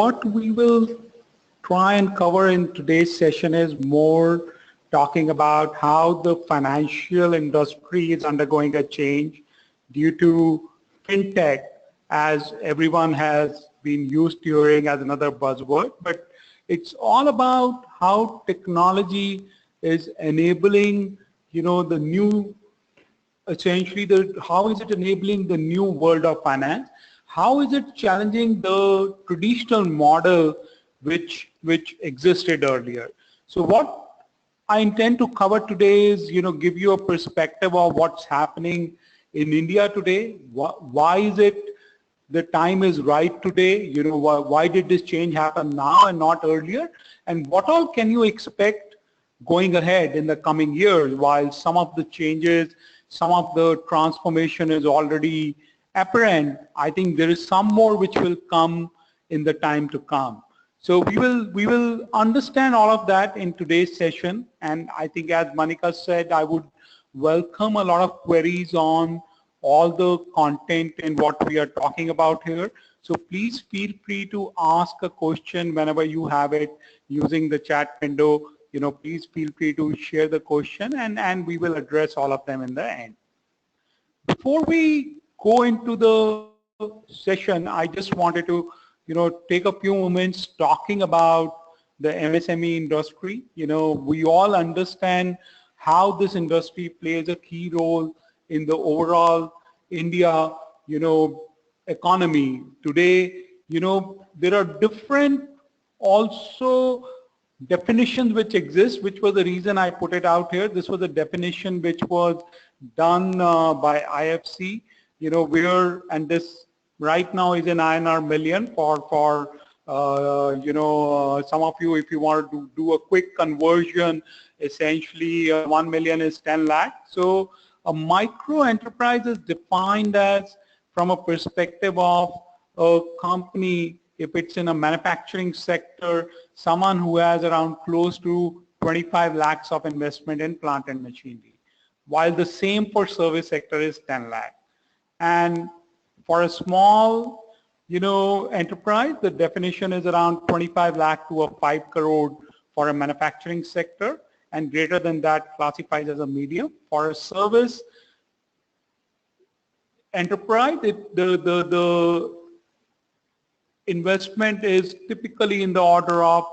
what we will try and cover in today's session is more talking about how the financial industry is undergoing a change due to fintech, as everyone has been used to hearing as another buzzword, but it's all about how technology is enabling, the new, essentially how is it enabling the new world of finance? How is it challenging the traditional model which existed earlier? So what I intend to cover today is, give you a perspective of what's happening in India today. Why is it the time is right today? Why did this change happen now and not earlier? And what all can you expect going ahead in the coming years, while some of the changes, some of the transformation is already apparent? I think there is some more which will come in the time to come. So we will understand all of that in today's session, and I think, as Manika said, I would welcome a lot of queries on all the content and what we are talking about here. So please feel free to ask a question whenever you have it using the chat window. Please feel free to share the question, and we will address all of them in the end. Before we go into the session, I just wanted to take a few moments talking about the MSME industry. We all understand how this industry plays a key role in the overall India, economy. Today, there are different also definitions which exist, which was the reason I put it out here. This was a definition which was done by IFC, and this right now is in INR million for some of you, if you want to do a quick conversion, essentially 1 million is 10 lakh. So a micro enterprise is defined as, from a perspective of a company, if it's in a manufacturing sector, someone who has around close to 25 lakhs of investment in plant and machinery, while the same for service sector is 10 lakh. And for a small, enterprise, the definition is around 25 lakh to a 5 crore for a manufacturing sector, and greater than that classifies as a medium. For a service enterprise, the investment is typically in the order of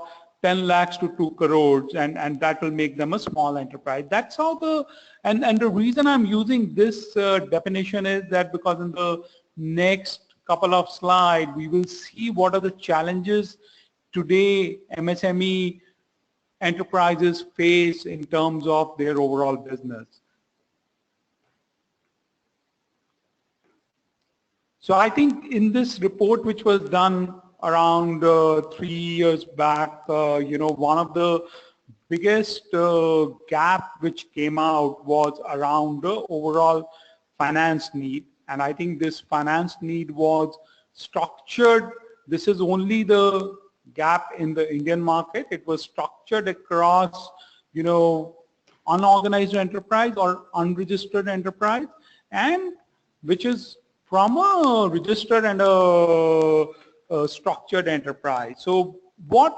10 lakhs to 2 crores, and that will make them a small enterprise. That's how and the reason I'm using this definition is that because in the next couple of slides, we will see what are the challenges today MSME enterprises face in terms of their overall business. So I think in this report, which was done around 3 years back, one of the biggest gap which came out was around the overall finance need. And I think this finance need was structured. This is only the gap in the Indian market. It was structured across, unorganized enterprise or unregistered enterprise, and which is from a registered and a structured enterprise. So what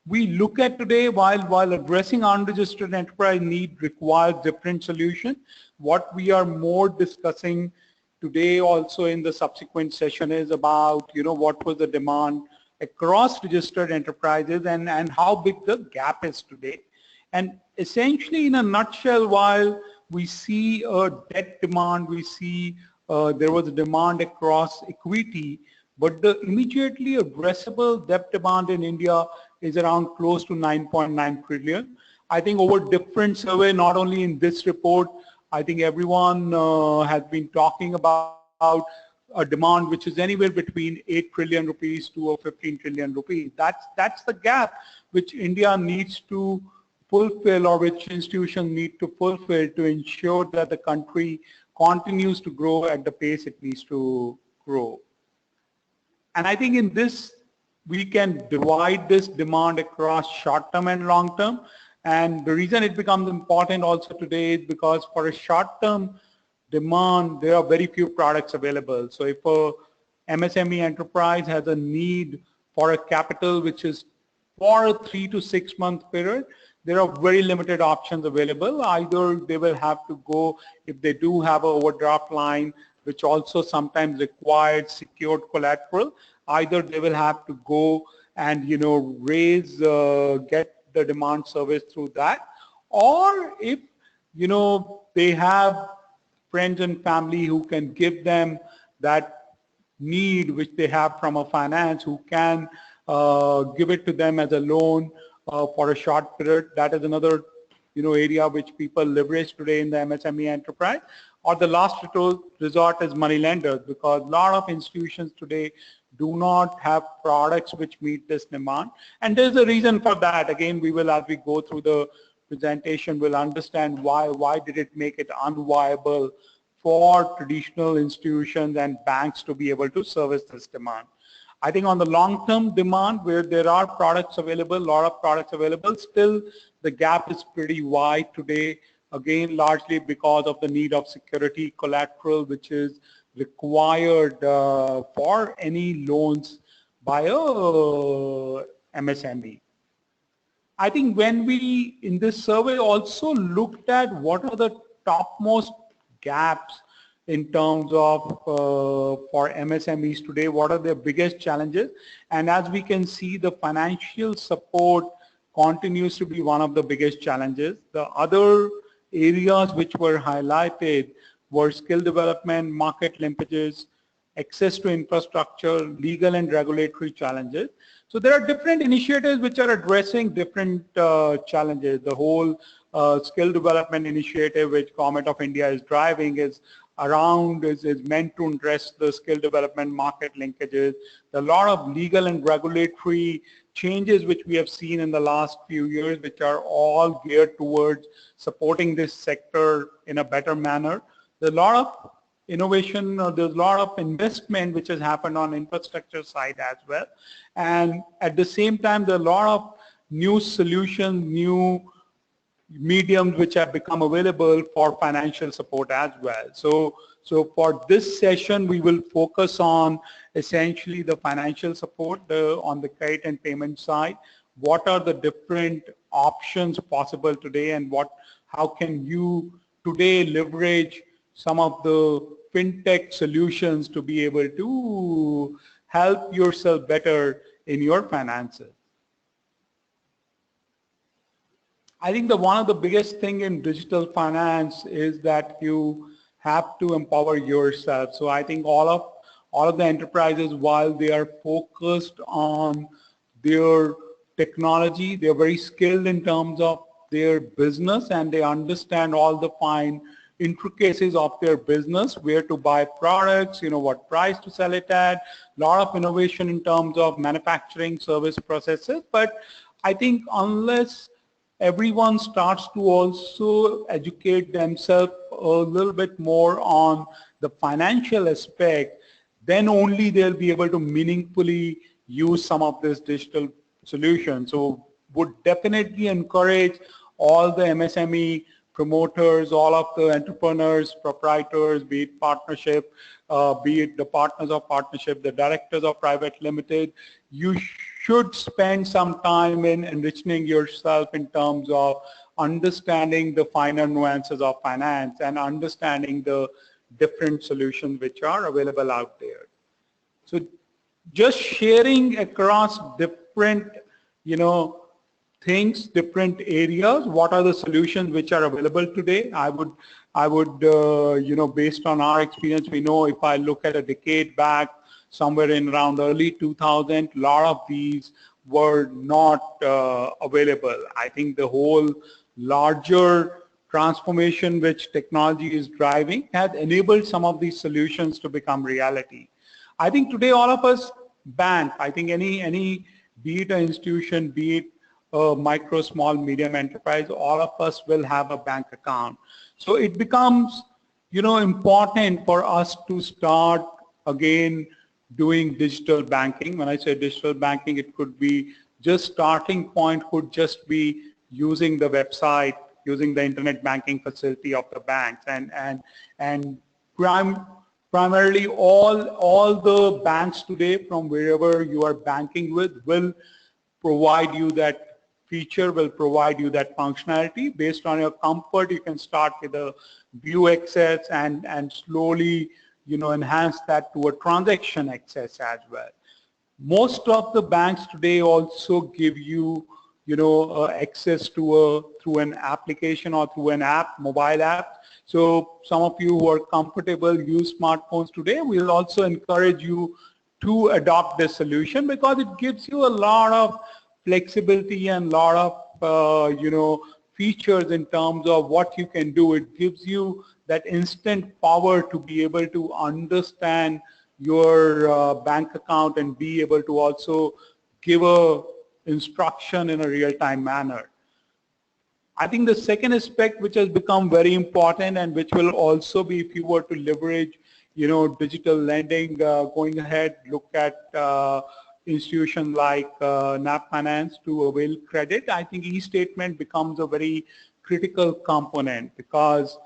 we look at today, while addressing unregistered enterprise need requires different solution, what we are more discussing today also in the subsequent session is about, what was the demand across registered enterprises and how big the gap is today. And essentially, in a nutshell, while we see a debt demand, we see there was a demand across equity, but the immediately addressable debt demand in India is around close to 9.9 trillion. I think over different survey, not only in this report, I think everyone has been talking about a demand which is anywhere between 8 trillion rupees to 15 trillion rupees. That's the gap which India needs to fulfill, or which institutions need to fulfill to ensure that the country continues to grow at the pace it needs to grow. And I think in this, we can divide this demand across short-term and long-term. And the reason it becomes important also today is because for a short-term demand, there are very few products available. So if a MSME enterprise has a need for a capital which is for a 3 to 6 month period, there are very limited options available. Either they will have to go, if they do have an overdraft line, which also sometimes required secured collateral, either they will have to go and raise, get the demand service through that, or if they have friends and family who can give them that need which they have from a finance, who can give it to them as a loan for a short period. That is another area which people leverage today in the MSME enterprise. Or the last resort is money lenders, because a lot of institutions today do not have products which meet this demand. And there's a reason for that. Again, we will, as we go through the presentation, we'll understand why did it make it unviable for traditional institutions and banks to be able to service this demand. I think on the long-term demand, where there are products available, a lot of products available, still the gap is pretty wide today. Again, largely because of the need of security collateral, which is required for any loans by a MSME. I think when we, in this survey, also looked at what are the topmost gaps in terms of for MSMEs today, what are their biggest challenges. And as we can see, the financial support continues to be one of the biggest challenges. The other areas which were highlighted were skill development, market linkages, access to infrastructure, legal and regulatory challenges. So there are different initiatives which are addressing different challenges. The whole skill development initiative which Government of India is driving is meant to address the skill development market linkages. There are a lot of legal and regulatory changes which we have seen in the last few years, which are all geared towards supporting this sector in a better manner. There's a lot of innovation, there's a lot of investment which has happened on infrastructure side as well. And at the same time, there are a lot of new solutions, new mediums which have become available for financial support as well. So for this session, we will focus on essentially the financial support on the credit and payment side. What are the different options possible today, and how can you today leverage some of the fintech solutions to be able to help yourself better in your finances. I think one of the biggest thing in digital finance is that you have to empower yourself. So I think all of the enterprises, while they are focused on their technology, they're very skilled in terms of their business, and they understand all the fine intricacies of their business, where to buy products, what price to sell it at, a lot of innovation in terms of manufacturing service processes. But I think unless everyone starts to also educate themselves a little bit more on the financial aspect, then only they'll be able to meaningfully use some of this digital solution. So would definitely encourage all the MSME promoters, all of the entrepreneurs, proprietors, be it partnership, be it the partners of partnership, the directors of private limited, you should spend some time in enriching yourself in terms of understanding the finer nuances of finance and understanding the different solutions which are available out there. So just sharing across different, things, different areas, what are the solutions which are available today. I would, based on our experience, we know if I look at a decade back, somewhere in around early 2000, a lot of these were not available. I think the whole larger transformation which technology is driving has enabled some of these solutions to become reality. I think today all of us bank. I think any be it an institution, be it a micro, small, medium enterprise, all of us will have a bank account. So it becomes, important for us to start again doing digital banking. When I say digital banking, it could be just starting point could just be using the website, using the internet banking facility of the banks, and primarily all the banks today from wherever you are banking with will provide you that feature, will provide you that functionality. Based on your comfort, you can start with a view access and slowly, enhance that to a transaction access as well. Most of the banks today also give you, access to through an application or through an app, mobile app. So some of you who are comfortable use smartphones today, we'll also encourage you to adopt this solution because it gives you a lot of flexibility and a lot of, features in terms of what you can do. It gives you that instant power to be able to understand your bank account and be able to also give a instruction in a real-time manner. I think the second aspect which has become very important and which will also be, if you were to leverage, digital lending, going ahead, look at institutions like NAP Finance to avail credit. I think e-statement becomes a very critical component because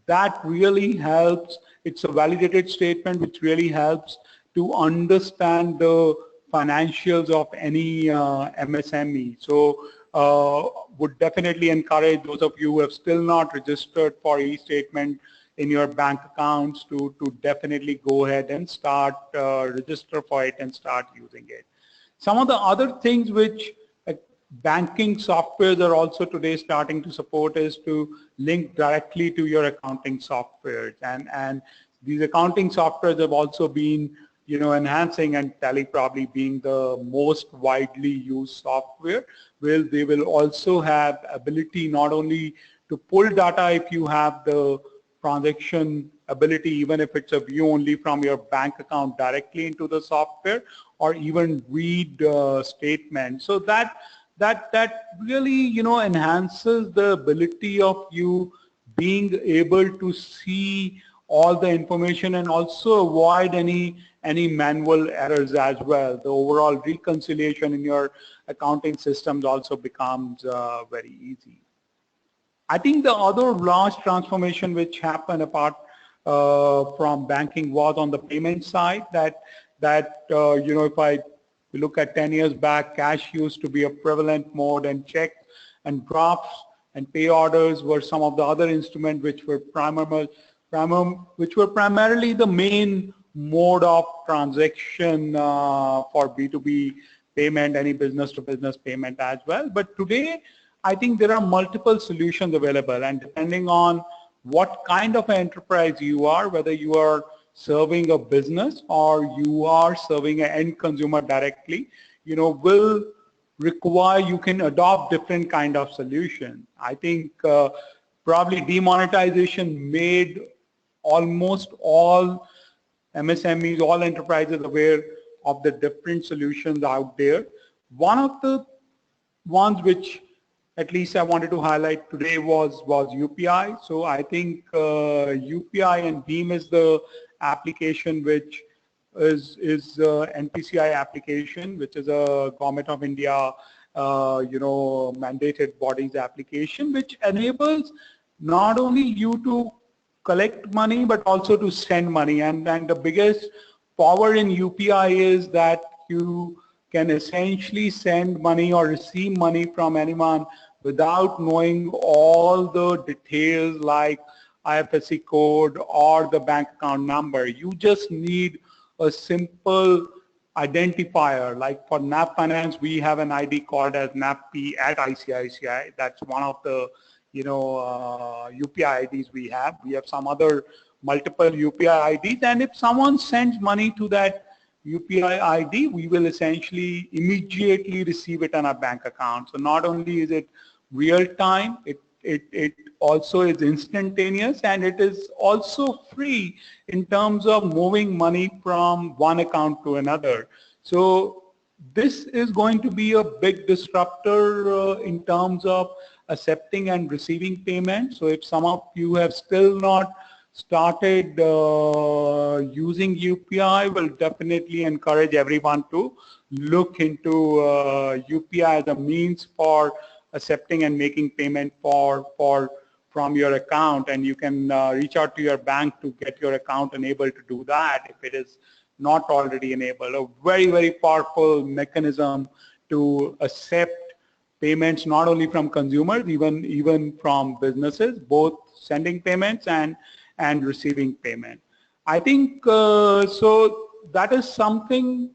that really helps. It's a validated statement which really helps to understand the financials of any MSME. So would definitely encourage those of you who have still not registered for e-statement in your bank accounts to definitely go ahead and start register for it and start using it. Some of the other things which banking softwares are also today starting to support is to link directly to your accounting softwares, and these accounting softwares have also been enhancing, and Tally probably being the most widely used software, where they will also have ability not only to pull data if you have the transaction ability, even if it's a view only from your bank account directly into the software, or even read statements. So that really enhances the ability of you being able to see all the information and also avoid any manual errors as well. The overall reconciliation in your accounting systems also becomes very easy. I think the other large transformation which happened apart from banking was on the payment side. If I look at 10 years back, cash used to be a prevalent mode, and checks and drafts and pay orders were some of the other instruments which were primarily the main mode of transaction for B2B payment, any business-to-business payment as well. But today, I think there are multiple solutions available, and depending on what kind of enterprise you are, whether you are serving a business or you are serving an end consumer directly, will require you can adopt different kind of solution. I think probably demonetization made almost all MSMEs, all enterprises aware of the different solutions out there. One of the ones which at least I wanted to highlight today was UPI. So I think UPI and BEAM is the application which is NPCI application, which is a Government of India mandated bodies application, which enables not only you to collect money but also to send money. And the biggest power in UPI is that you can essentially send money or receive money from anyone without knowing all the details like IFSC code or the bank account number. You just need a simple identifier. Like for NAP Finance, we have an ID called as NAPP at ICICI. That's one of the UPI IDs we have. We have some other multiple UPI IDs, and if someone sends money to that UPI ID, we will essentially immediately receive it on our bank account. So not only is it real time, it also is instantaneous, and it is also free in terms of moving money from one account to another. So this is going to be a big disruptor in terms of accepting and receiving payments. So if some of you have still not started using UPI, will definitely encourage everyone to look into UPI as a means for accepting and making payment for from your account, and you can reach out to your bank to get your account enabled to do that if it is not already enabled. A very, very powerful mechanism to accept payments not only from consumers, even from businesses, both sending payments and receiving payment. I think so that is something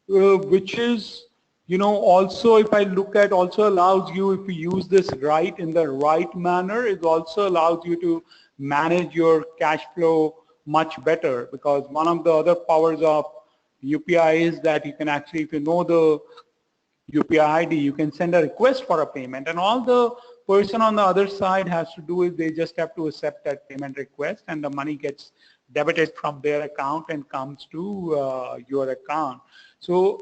which is, you know, also if I look at, also allows you, if you use this right in the right manner, it also allows you to manage your cash flow much better, because one of the other powers of UPI is that you can actually, if you know the UPI ID, you can send a request for a payment, and all the person on the other side has to do is they just have to accept that payment request, and the money gets debited from their account and comes to your account. So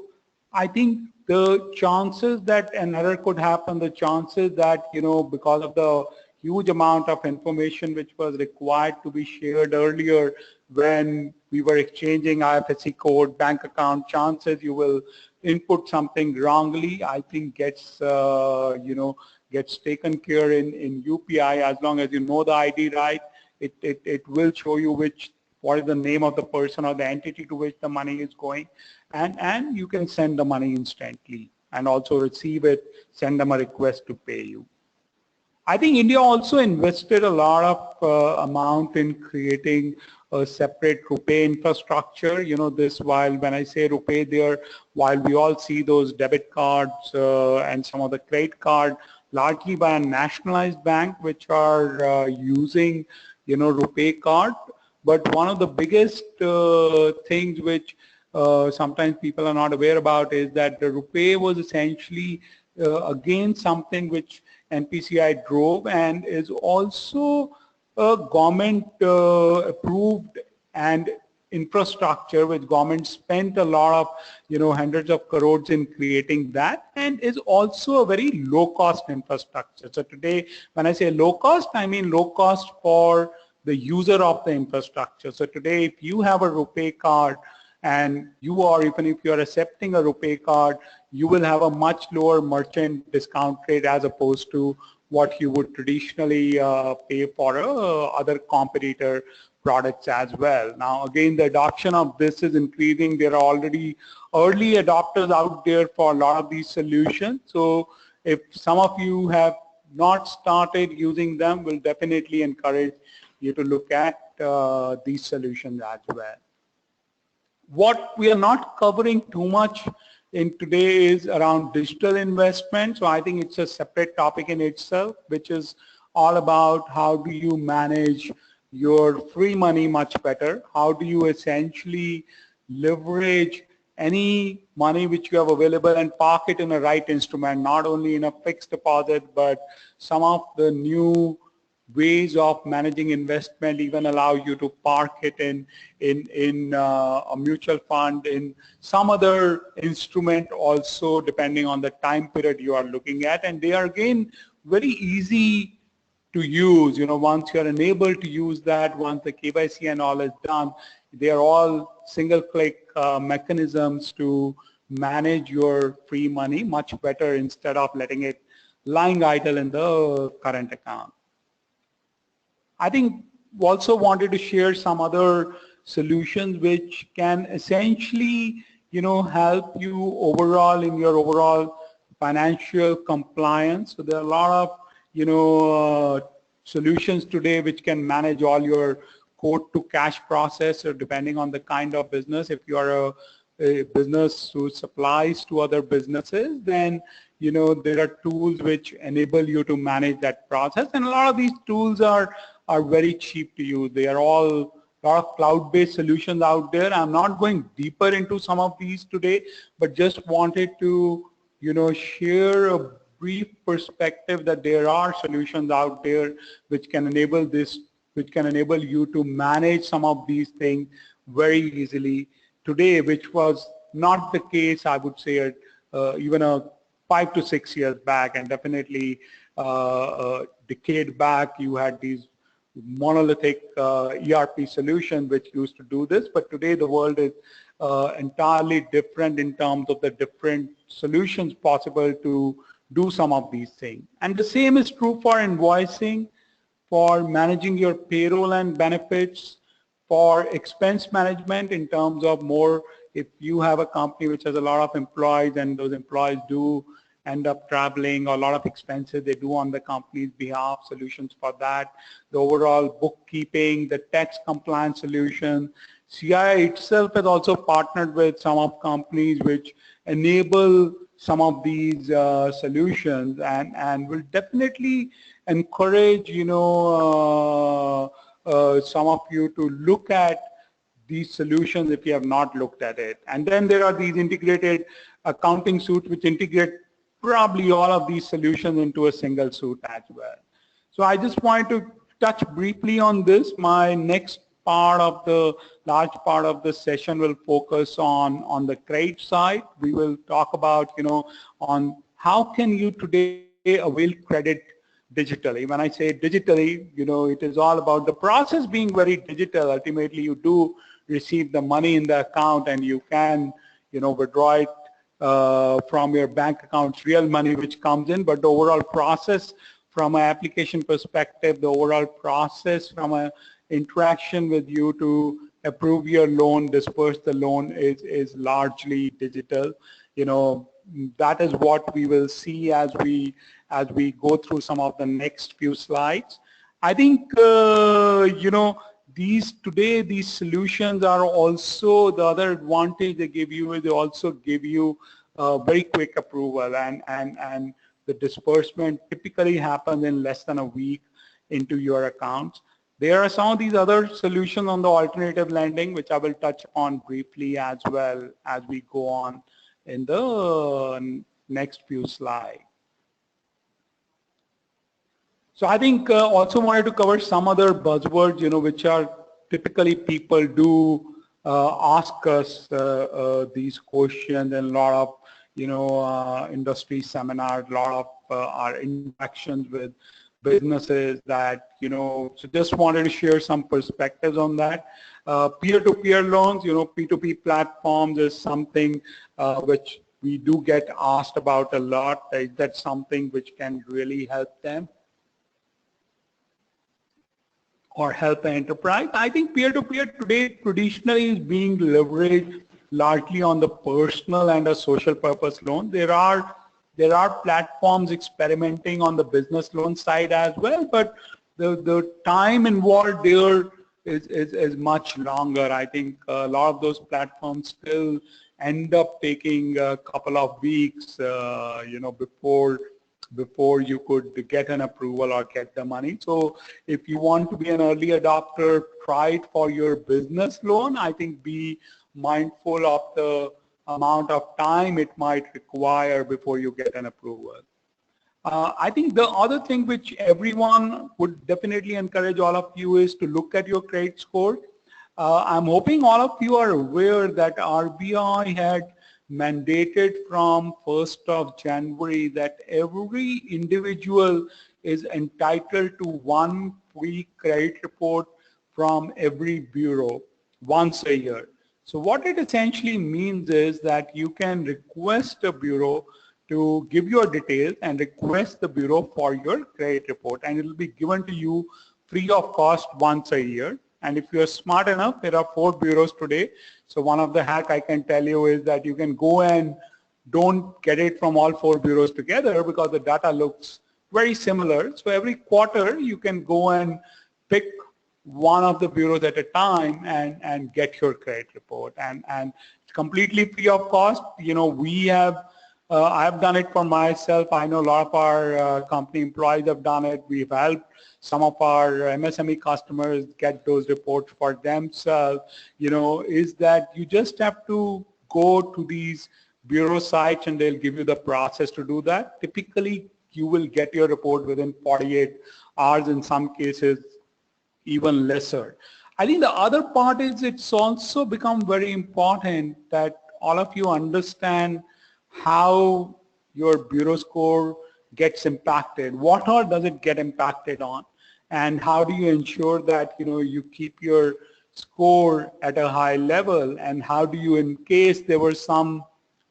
I think the chances that an error could happen, the chances that, you know, because of the huge amount of information which was required to be shared earlier when we were exchanging IFSC code, bank account, chances you will input something wrongly, I think gets, you know, gets taken care in UPI. As long as you know the ID right, it will show you what is the name of the person or the entity to which the money is going, and you can send the money instantly and also receive it, send them a request to pay you. I think India also invested a lot of amount in creating a separate RuPay infrastructure. You know, this, while when I say RuPay there, while we all see those debit cards and some of the credit card largely by a nationalized bank which are using, you know, RuPay card. But one of the biggest things which sometimes people are not aware about is that the RuPay was essentially again something which NPCI drove and is also a government approved and infrastructure which government spent a lot of, you know, hundreds of crores in creating that, and is also a very low cost infrastructure. So today when I say low cost, I mean low cost for the user of the infrastructure. So today if you have a RuPay card, and you are, even if you are accepting a RuPay card, you will have a much lower merchant discount rate as opposed to what you would traditionally pay for other competitor products as well. Now again, the adoption of this is increasing. There are already early adopters out there for a lot of these solutions. So if some of you have not started using them, we'll definitely encourage you to look at these solutions as well. What we are not covering too much in today is around digital investment. So I think it's a separate topic in itself, which is all about how do you manage your free money much better? How do you essentially leverage any money which you have available and park it in a right instrument, not only in a fixed deposit, but some of the new ways of managing investment even allow you to park it in a mutual fund, in some other instrument also, depending on the time period you are looking at. And they are again very easy to use. You know, once you are enabled to use that, once the KYC and all is done, they are all single click mechanisms to manage your free money much better instead of letting it lying idle in the current account. I think also wanted to share some other solutions which can essentially, you know, help you overall in your overall financial compliance. So there are a lot of, you know, solutions today which can manage all your quote to cash process, or depending on the kind of business. If you are a business who supplies to other businesses, then, you know, there are tools which enable you to manage that process, and a lot of these tools are very cheap to use. They are all a lot of cloud-based solutions out there. I'm not going deeper into some of these today, but just wanted to, you know, share a brief perspective that there are solutions out there which can enable this, which can enable you to manage some of these things very easily today, which was not the case, I would say, even a 5 to 6 years back, and definitely a decade back you had these monolithic ERP solution which used to do this, but today the world is entirely different in terms of the different solutions possible to do some of these things. And the same is true for invoicing. for managing your payroll and benefits, for expense management in terms of more if you have a company which has a lot of employees and those employees do end up traveling or a lot of expenses they do on the company's behalf, solutions for that, the overall bookkeeping, the tax compliance solution. CI itself has also partnered with some of companies which enable some of these solutions and will definitely encourage, some of you to look at these solutions if you have not looked at it. And then there are these integrated accounting suites which integrate probably all of these solutions into a single suite as well. So I just wanted to touch briefly on this. My next part of the large part of the session will focus on the credit side. We will talk about, on how can you today avail credit digitally. When I say digitally, it is all about the process being very digital. Ultimately, you do receive the money in the account and you can, withdraw it from your bank accounts, real money which comes in, but the overall process from an application perspective, the overall process from an interaction with you to approve your loan, disperse the loan is largely digital. That is what we will see as we go through some of the next few slides. I think, these solutions are also, the other advantage they give you is they also give you very quick approval and the disbursement typically happens in less than a week into your accounts. There are some of these other solutions on the alternative lending which I will touch on briefly as well as we go on in the next few slides. So I think also wanted to cover some other buzzwords, which are typically people do ask us these questions and a lot of, industry seminars, a lot of our interactions with businesses that, so just wanted to share some perspectives on that. Peer-to-peer loans, P2P platforms is something which we do get asked about a lot. Is that something which can really help them or help an enterprise? I think peer-to-peer today traditionally is being leveraged largely on the personal and a social purpose loan. There are platforms experimenting on the business loan side as well, but the time involved there is much longer. I think a lot of those platforms still end up taking a couple of weeks, before you could get an approval or get the money. So if you want to be an early adopter, try it for your business loan. I think be mindful of the amount of time it might require before you get an approval. I think the other thing which everyone would definitely encourage all of you is to look at your credit score. I'm hoping all of you are aware that RBI had mandated from 1st of January that every individual is entitled to one free credit report from every bureau once a year. So what it essentially means is that you can request a bureau to give your details and request the bureau for your credit report, and it will be given to you free of cost once a year. And if you're smart enough, there are 4 bureaus today. So one of the hack I can tell you is that you can go and don't get it from all 4 bureaus together because the data looks very similar. So every quarter you can go and pick one of the bureaus at a time and get your credit report. And it's completely free of cost. We have, I've done it for myself. I know a lot of our company employees have done it. We've helped some of our MSME customers get those reports for themselves. Is that you just have to go to these bureau sites and they'll give you the process to do that. Typically, you will get your report within 48 hours, in some cases even lesser. I think the other part is it's also become very important that all of you understand how your bureau score gets impacted. What all does it get impacted on? And how do you ensure that you keep your score at a high level? And how do you, in case there were some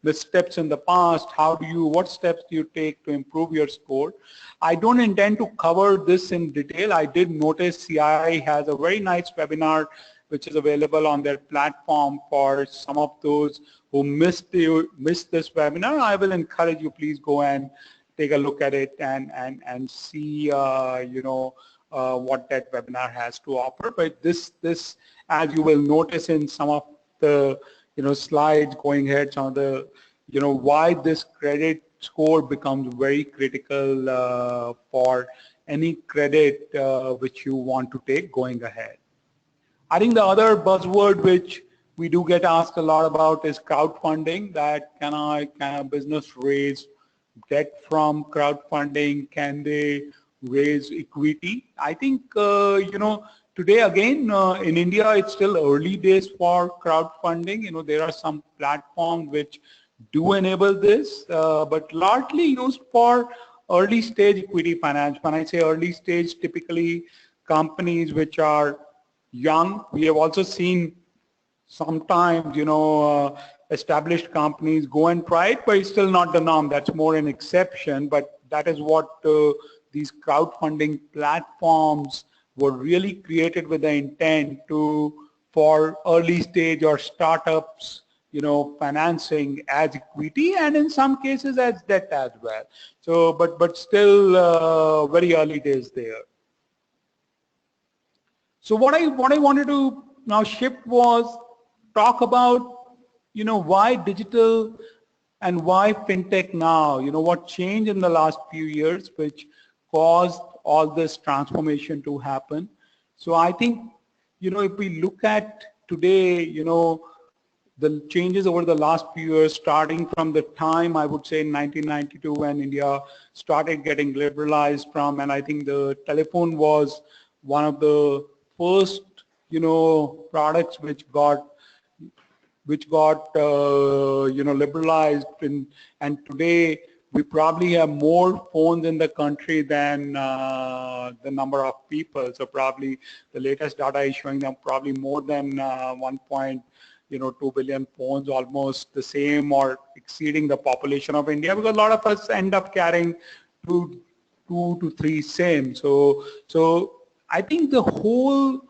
missteps in the past, what steps do you take to improve your score? I don't intend to cover this in detail. I did notice CII has a very nice webinar which is available on their platform for some of those who missed this webinar. I will encourage you, please go and take a look at it and see what that webinar has to offer. But this as you will notice in some of the slides going ahead, some of the why this credit score becomes very critical for any credit which you want to take going ahead. I think the other buzzword which we do get asked a lot about is crowdfunding, that can a business raise debt from crowdfunding? Can they raise equity? I think, today again, in India, it's still early days for crowdfunding. There are some platforms which do enable this, but largely used for early stage equity finance. When I say early stage, typically companies which are young. We have also seen sometimes, established companies go and try it, but it's still not the norm. That's more an exception, but that is what these crowdfunding platforms were really created with the intent for early stage or startups, financing as equity and in some cases as debt as well. So, but still very early days there. So what I wanted to now shift was talk about, why digital and why fintech now, what changed in the last few years which caused all this transformation to happen. So I think, if we look at today, the changes over the last few years, starting from the time, I would say in 1992 when India started getting liberalized from, and I think the telephone was one of the first, products which got liberalized, and today we probably have more phones in the country than the number of people. So probably the latest data is showing them probably more than 1.2 billion phones, almost the same or exceeding the population of India, because a lot of us end up carrying two to three SIMs. So I think the whole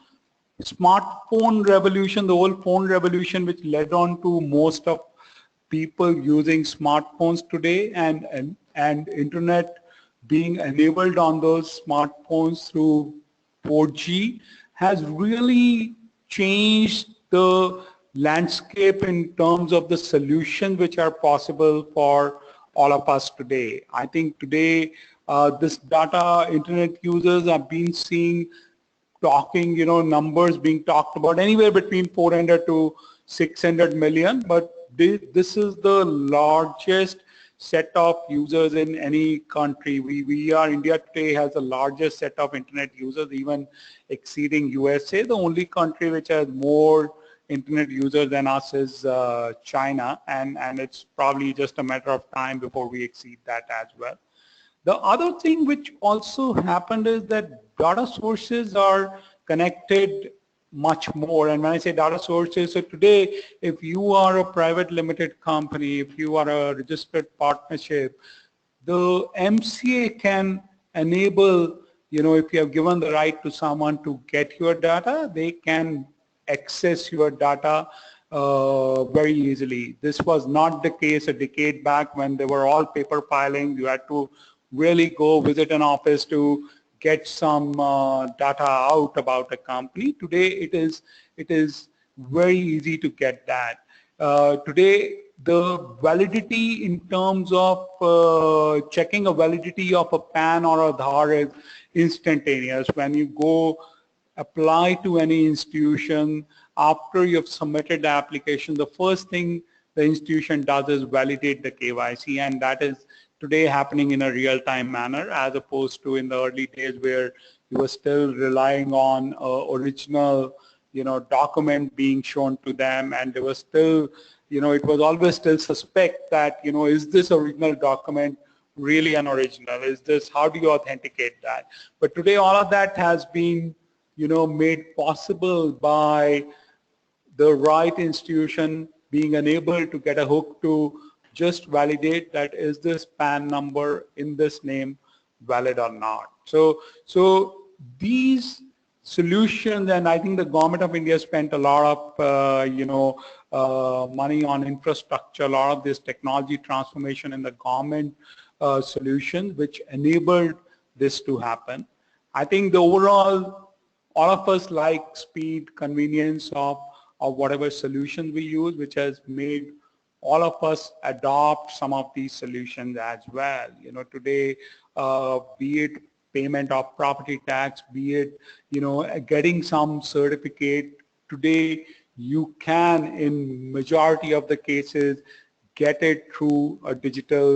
smartphone revolution, the whole phone revolution which led on to most of people using smartphones today and internet being enabled on those smartphones through 4G has really changed the landscape in terms of the solutions which are possible for all of us today. I think today this data internet users have been seeing numbers being talked about anywhere between 400 to 600 million, but this is the largest set of users in any country. India today has the largest set of internet users, even exceeding USA. The only country which has more internet users than us is China, and it's probably just a matter of time before we exceed that as well. The other thing which also happened is that data sources are connected much more. And when I say data sources, so today, if you are a private limited company, if you are a registered partnership, the MCA can enable, if you have given the right to someone to get your data, they can access your data very easily. This was not the case a decade back when they were all paper filing. You had to really go visit an office to get some data out about a company. Today it is very easy to get that. Today the validity in terms of checking a validity of a PAN or Aadhaar is instantaneous. When you go apply to any institution, after you've submitted the application, the first thing the institution does is validate the KYC, and that is today happening in a real-time manner, as opposed to in the early days where you were still relying on original, document being shown to them, and there was still, it was always still suspect that, is this original document really an original? Is this, how do you authenticate that? But today all of that has been, made possible by the right institution being unable to get a hook to just validate that is this PAN number in this name valid or not. So these solutions, and I think the government of India spent a lot of money on infrastructure, a lot of this technology transformation in the government solutions which enabled this to happen. I think the overall, all of us like speed, convenience of whatever solution we use, which has made all of us adopt some of these solutions as well. You know, today, be it payment of property tax, be it, you know, getting some certificate, today you can, in majority of the cases, get it through a digital,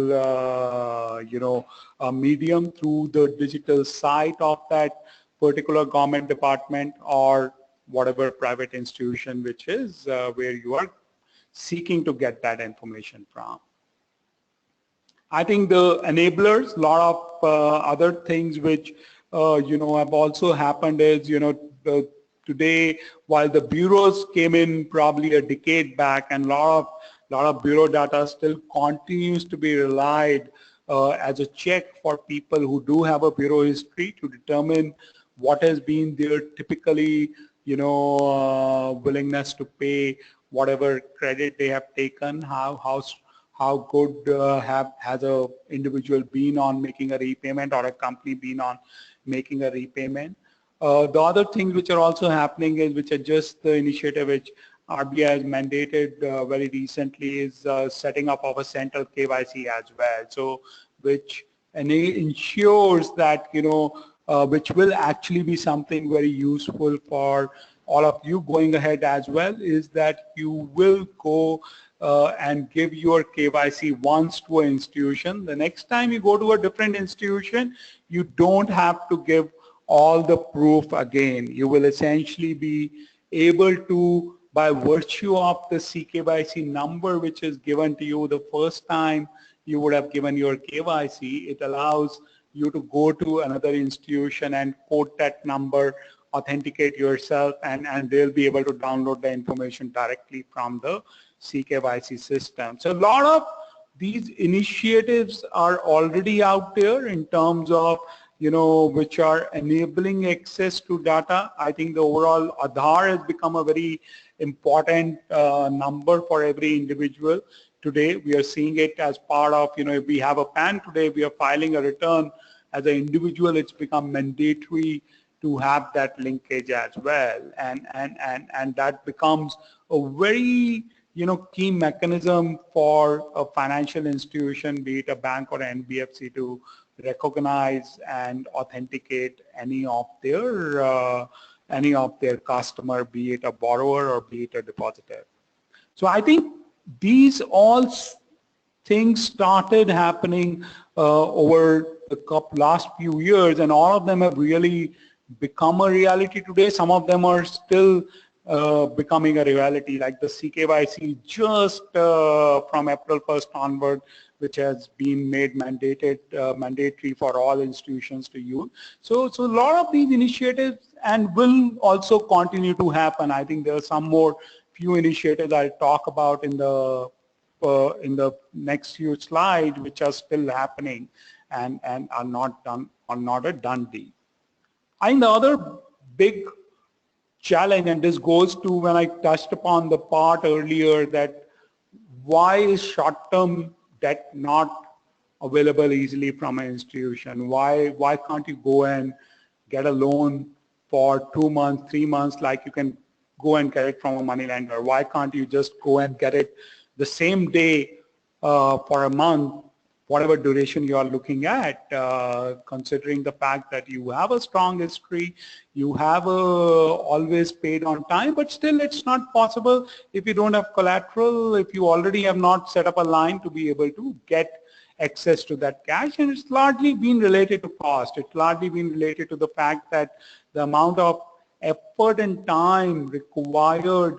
medium, through the digital site of that particular government department or whatever private institution which is where you are seeking to get that information from. I think the enablers, a lot of other things which have also happened is, today, while the bureaus came in probably a decade back, and a lot of bureau data still continues to be relied as a check for people who do have a bureau history to determine what has been their typically, willingness to pay whatever credit they have taken, how good has a individual been on making a repayment or a company been on making a repayment. The other things which are also happening is, which are just the initiative which RBI has mandated very recently, is setting up of a central KYC as well. So which ensures that, which will actually be something very useful for all of you going ahead as well, is that you will go and give your KYC once to an institution. The next time you go to a different institution, you don't have to give all the proof again. You will essentially be able to, by virtue of the CKYC number which is given to you the first time you would have given your KYC, it allows you to go to another institution and quote that number, authenticate yourself, and they'll be able to download the information directly from the CKYC system. So a lot of these initiatives are already out there in terms of, which are enabling access to data. I think the overall Aadhaar has become a very important number for every individual. Today, we are seeing it as part of, if we have a PAN today, we are filing a return as an individual, it's become mandatory to have that linkage as well. And that becomes a very, key mechanism for a financial institution, be it a bank or an NBFC, to recognize and authenticate any of their customer, be it a borrower or be it a depositor. So I think these all things started happening over the last few years, and all of them have really become a reality today. Some of them are still becoming a reality, like the CKYC just from April 1st onward, which has been made mandatory for all institutions to use. So a lot of these initiatives and will also continue to happen. I think there are some more few initiatives I'll talk about in the next few slides, which are still happening and are not done, or not a done deal. I think the other big challenge, and this goes to when I touched upon the part earlier, that why is short-term debt not available easily from an institution? Why can't you go and get a loan for 2 months, 3 months, like you can go and get it from a money lender? Why can't you just go and get it the same day for a month, whatever duration you are looking at, considering the fact that you have a strong history, you have always paid on time, but still it's not possible if you don't have collateral, if you already have not set up a line to be able to get access to that cash. And it's largely been related to cost. It's largely been related to the fact that the amount of effort and time required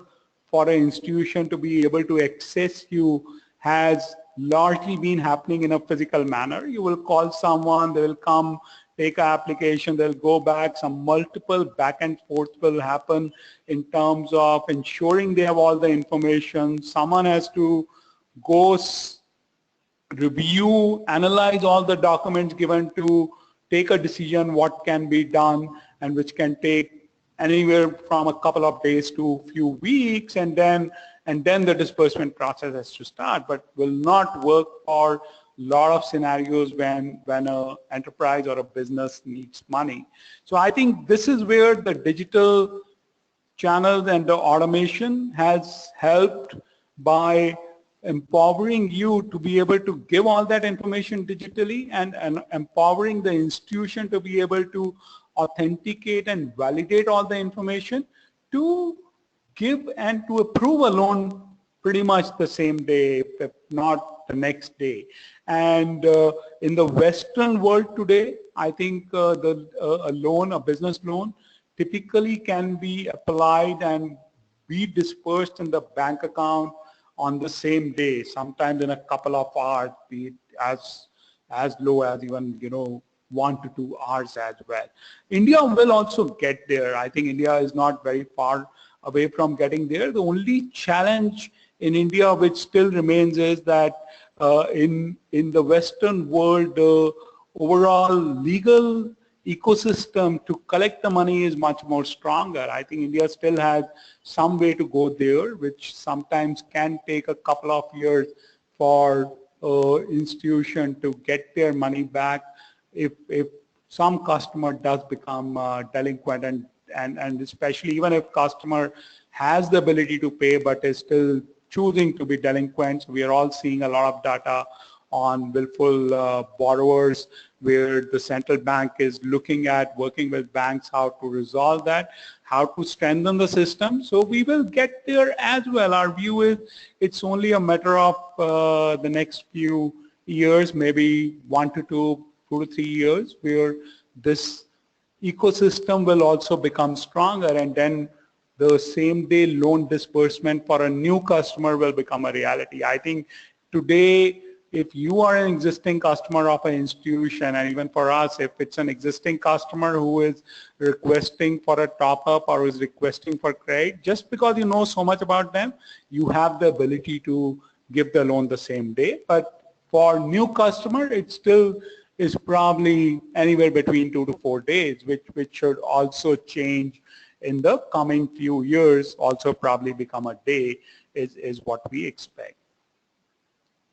for an institution to be able to access you has largely been happening in a physical manner. You will call someone, they will come, take an application, they'll go back, some multiple back and forth will happen in terms of ensuring they have all the information. Someone has to go review, analyze all the documents given to take a decision what can be done, and which can take anywhere from a couple of days to a few weeks, and then the disbursement process has to start, but will not work for a lot of scenarios when an enterprise or a business needs money. So I think this is where the digital channels and the automation has helped by empowering you to be able to give all that information digitally, and empowering the institution to be able to authenticate and validate all the information to give and to approve a loan pretty much the same day, if not the next day. And in the Western world today, I think a business loan, typically can be applied and be dispersed in the bank account on the same day, sometimes in a couple of hours, be it as low as even 1 to 2 hours as well. India will also get there. I think India is not very far away from getting there. The only challenge in India which still remains is that in the Western world, the overall legal ecosystem to collect the money is much more stronger. I think India still has some way to go there, which sometimes can take a couple of years for institution to get their money back if some customer does become delinquent, and especially even if customer has the ability to pay but is still choosing to be delinquent. So we are all seeing a lot of data on willful borrowers, where the central bank is looking at working with banks how to resolve that, how to strengthen the system. So we will get there as well. Our view is it's only a matter of the next few years, maybe 1 to 2 to 3 years, where this ecosystem will also become stronger, and then the same day loan disbursement for a new customer will become a reality. I think today, if you are an existing customer of an institution, and even for us, if it's an existing customer who is requesting for a top-up or is requesting for credit, just because you know so much about them, you have the ability to give the loan the same day. But for new customer, it still is probably anywhere between 2 to 4 days, which should also change in the coming few years, also probably become a day is what we expect.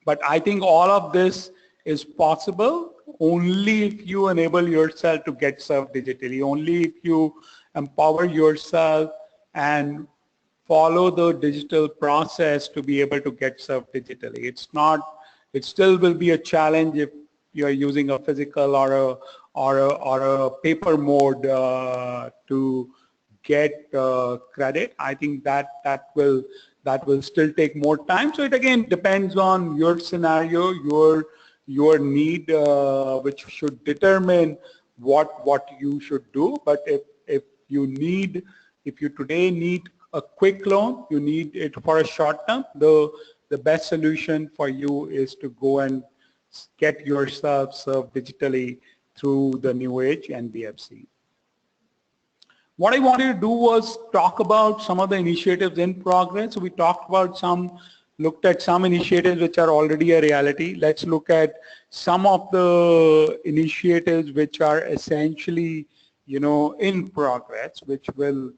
But I think all of this is possible only if you enable yourself to get served digitally, only if you empower yourself and follow the digital process to be able to get served digitally. It still will be a challenge if you're using a physical or a paper mode to get credit. I think that will still take more time. So it again depends on your scenario, your need, which should determine what you should do. But if you today need a quick loan, you need it for a short term, the best solution for you is to go and get yourself served digitally through the new age NBFC. What I wanted to do was talk about some of the initiatives in progress. So we looked at some initiatives which are already a reality. Let's look at some of the initiatives which are essentially, in progress, which will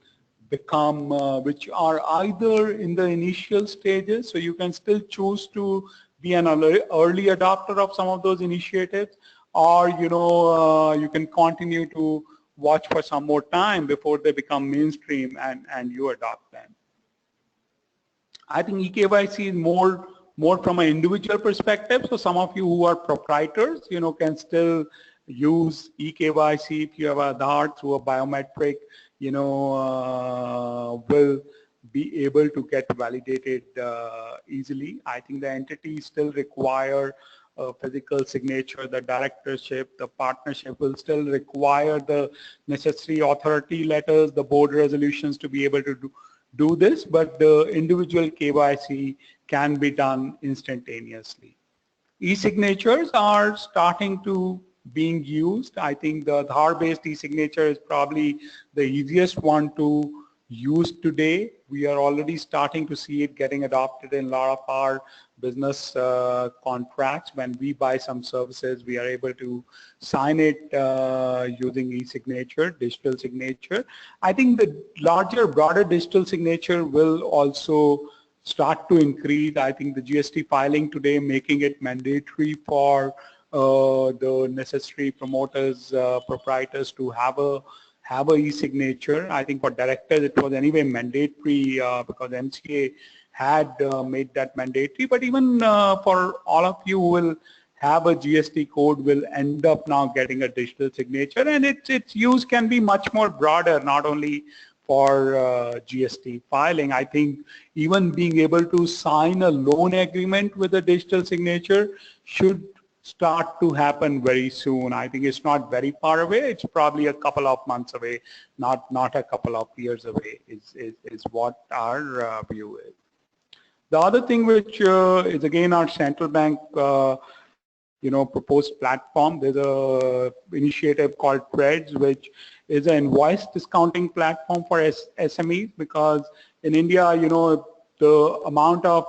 become, which are either in the initial stages, so you can still choose to be an early adopter of some of those initiatives, or, you can continue to watch for some more time before they become mainstream and you adopt them. I think eKYC is more from an individual perspective. So some of you who are proprietors, can still use eKYC if you have Aadhaar through a biometric, will be able to get validated easily. I think the entities still require a physical signature. The directorship, the partnership will still require the necessary authority letters, the board resolutions to be able to do this, but the individual KYC can be done instantaneously. E-signatures are starting to being used. I think the Aadhaar-based e-signature is probably the easiest one to used today. We are already starting to see it getting adopted in a lot of our business contracts. When we buy some services, we are able to sign it using e-signature, digital signature. I think the larger, broader digital signature will also start to increase. I think the GST filing today making it mandatory for the necessary promoters, proprietors to have a e-signature. I think for directors it was anyway mandatory because MCA had made that mandatory. But even for all of you who will have a GST code will end up now getting a digital signature, and its use can be much more broader, not only for GST filing. I think even being able to sign a loan agreement with a digital signature should start to happen very soon. I think it's not very far away. It's probably a couple of months away, not a couple of years away is what our view is. The other thing which is again our central bank proposed platform. There's a initiative called Threads, which is an invoice discounting platform for SMEs, because in India, the amount of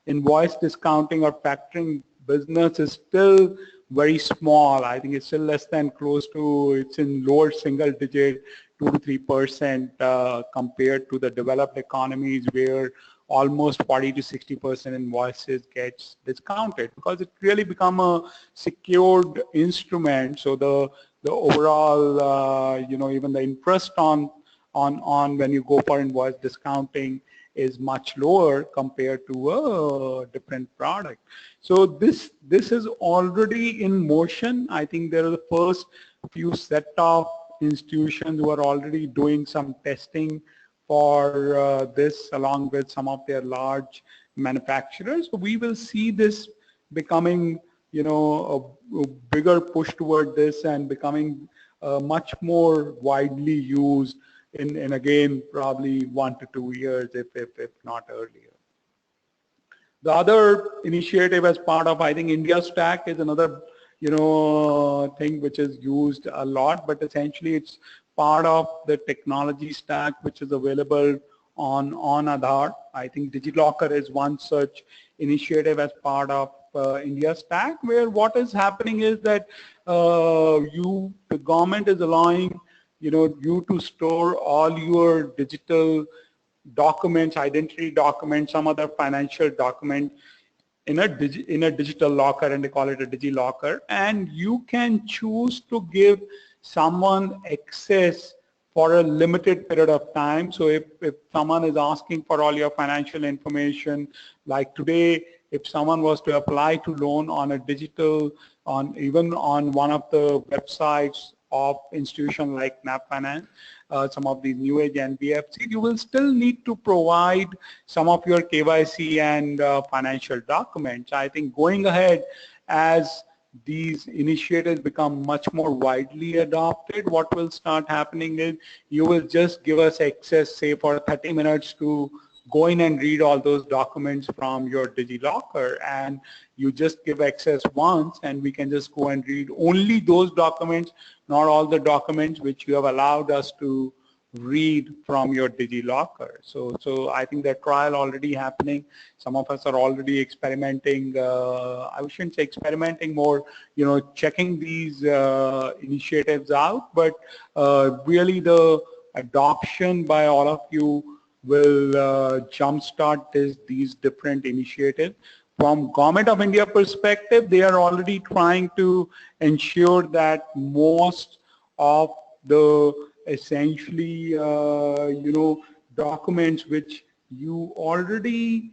invoice discounting or factoring business is still very small. I think it's still less than it's in lower single digit, 2 to 3% compared to the developed economies where almost 40 to 60% invoices gets discounted, because it really become a secured instrument. So the overall, even the interest on when you go for invoice discounting is much lower compared to a different product. So this is already in motion. I think there are the first few set of institutions who are already doing some testing for this along with some of their large manufacturers. So we will see this becoming, a bigger push toward this and becoming much more widely used in again probably 1 to 2 years, if not earlier. The other initiative as part of, I think, India Stack is another thing which is used a lot, but essentially it's part of the technology stack which is available on Aadhaar. I think DigiLocker is one such initiative as part of India Stack, where what is happening is that the government is allowing you to store all your digital documents, identity documents, some other financial document in a digital locker, and they call it a DigiLocker, and you can choose to give someone access for a limited period of time. So if someone is asking for all your financial information, like today, if someone was to apply to loan on a digital, even on one of the websites of institution like NAP Finance, some of these new age NBFC, you will still need to provide some of your KYC and financial documents. I think going ahead, as these initiatives become much more widely adopted, what will start happening is you will just give us access, say for 30 minutes, to go in and read all those documents from your DigiLocker, and you just give access once and we can just go and read only those documents, not all the documents which you have allowed us to read from your DigiLocker. So I think that trial already happening. Some of us are already experimenting. I shouldn't say experimenting, more checking these initiatives out. But really, the adoption by all of you will jumpstart these different initiatives. From Government of India perspective, they are already trying to ensure that most of the essentially, documents which you already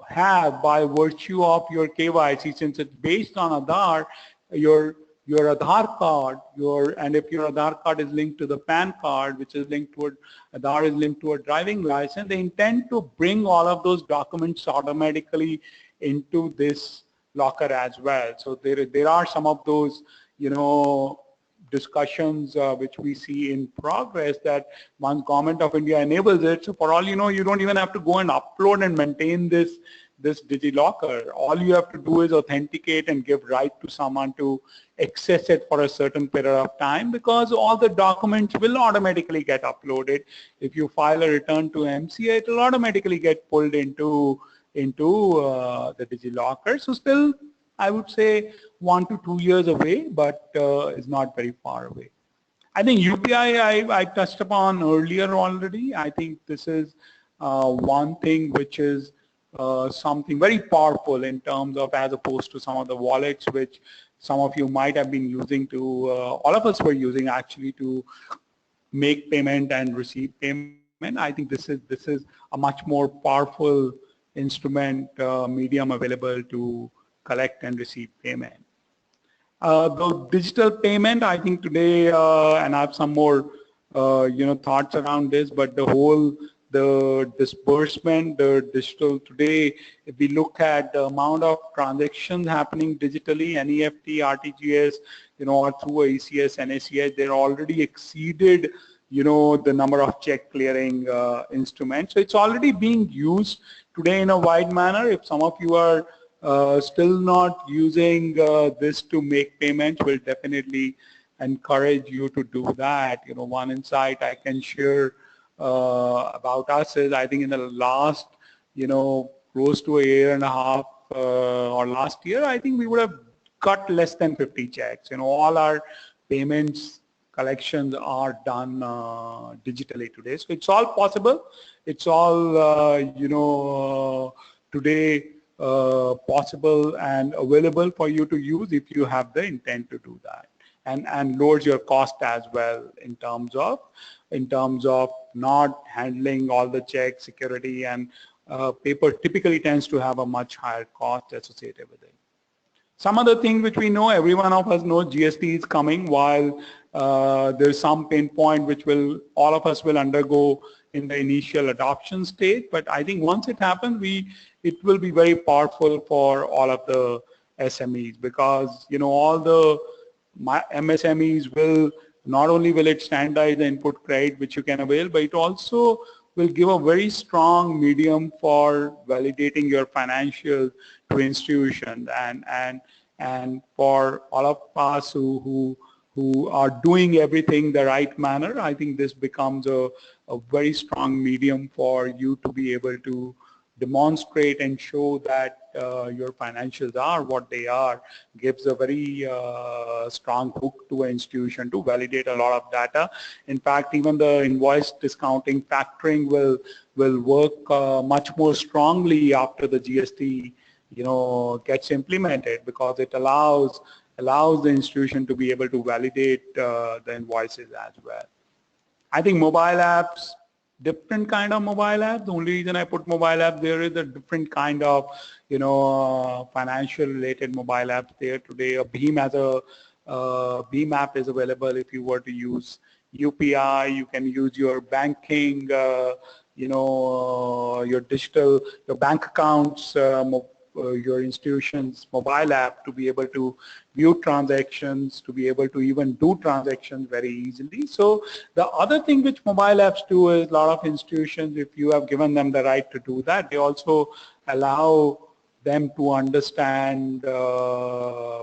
have by virtue of your KYC, since it's based on Aadhaar, your Aadhaar card, and if your Aadhaar card is linked to the PAN card, which is linked to Aadhaar is linked to a driving license, they intend to bring all of those documents automatically into this locker as well. So there are some of those, discussions which we see in progress, that once Government of India enables it, so for all you know, you don't even have to go and upload and maintain this this DigiLocker. All you have to do is authenticate and give right to someone to access it for a certain period of time, because all the documents will automatically get uploaded. If you file a return to MCA, it will automatically get pulled into the DigiLocker. So still, I would say 1 to 2 years away, but it's not very far away. I think UPI I touched upon earlier already. I think this is one thing which is something very powerful in terms of, as opposed to some of the wallets which some of you might have been using to, all of us were using actually to make payment and receive payment. I think this is a much more powerful instrument, medium available to collect and receive payment. The digital payment, I think today, and I have some more, thoughts around this, but the disbursement, the digital today, if we look at the amount of transactions happening digitally, NEFT, RTGS, or through ACS, NACS, they're already exceeded, the number of check clearing instruments. So it's already being used today in a wide manner. If some of you are still not using this to make payments, will definitely encourage you to do that. One insight I can share about us is, I think in the last, close to a year and a half or last year, I think we would have cut less than 50 checks. All our payments collections are done digitally today. So it's all possible. It's all, today possible and available for you to use if you have the intent to do that, and lowers your cost as well in terms of not handling all the checks, security, and paper typically tends to have a much higher cost associated with it. Some other thing which we know, every one of us knows GST is coming. While there's some pain point which all of us will undergo in the initial adoption stage, but I think once it happens, it will be very powerful for all of the SMEs, because all the MSMEs will not only will it standardize the input credit which you can avail, but it also will give a very strong medium for validating your financials to institutions, and for all of us who are doing everything the right manner, I think this becomes a very strong medium for you to be able to demonstrate and show that your financials are what they are. Gives a very strong hook to an institution to validate a lot of data. In fact, even the invoice discounting factoring will work much more strongly after the GST gets implemented, because it allows the institution to be able to validate the invoices as well. I think mobile apps, different kind of mobile apps. The only reason I put mobile apps there is a different kind of financial related mobile apps there today. A Beam Beam app is available if you were to use UPI. You can use your banking, your digital, your bank accounts, your institution's mobile app to be able to view transactions, to be able to even do transactions very easily. So the other thing which mobile apps do is, a lot of institutions, if you have given them the right to do that, they also allow them to understand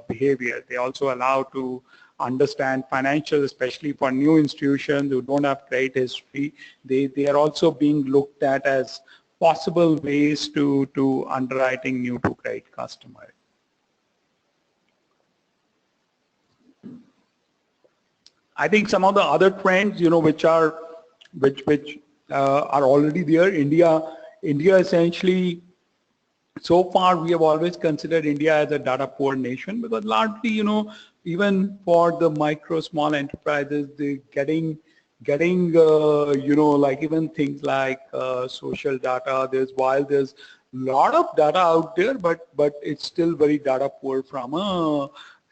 behavior. They also allow to understand financials, especially for new institutions who don't have credit history. They are also being looked at as possible ways to underwriting new to credit customers. I think some of the other trends, which are already there. India essentially, so far we have always considered India as a data poor nation, because largely, even for the micro small enterprises, they're getting like even things like social data. While there's a lot of data out there, but it's still very data poor from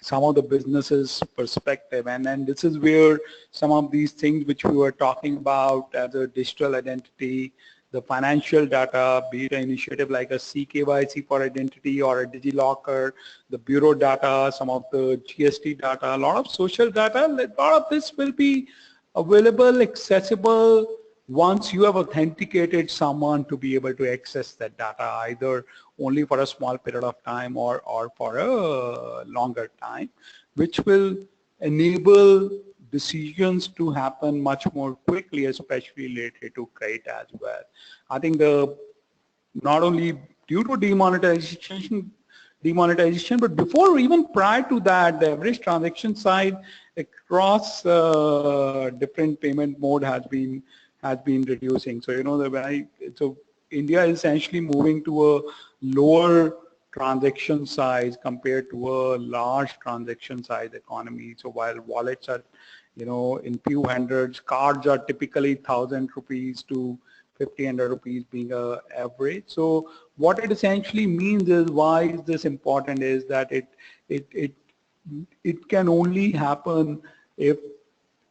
some of the businesses perspective, and this is where some of these things which we were talking about as a digital identity, the financial data, be it an initiative like a CKYC for identity or a DigiLocker, the bureau data, some of the GST data, a lot of social data, a lot of this will be available, accessible, once you have authenticated someone to be able to access that data, either only for a small period of time or for a longer time, which will enable decisions to happen much more quickly, especially related to credit as well. I think not only due to demonetization, but before, even prior to that, the average transaction size across different payment mode has been reducing. So so India is essentially moving to a lower transaction size compared to a large transaction size economy. So while wallets are, in few hundreds, cards are typically 1,000 rupees to 1,500 rupees being a average. So what it essentially means is, why is this important, is that it can only happen if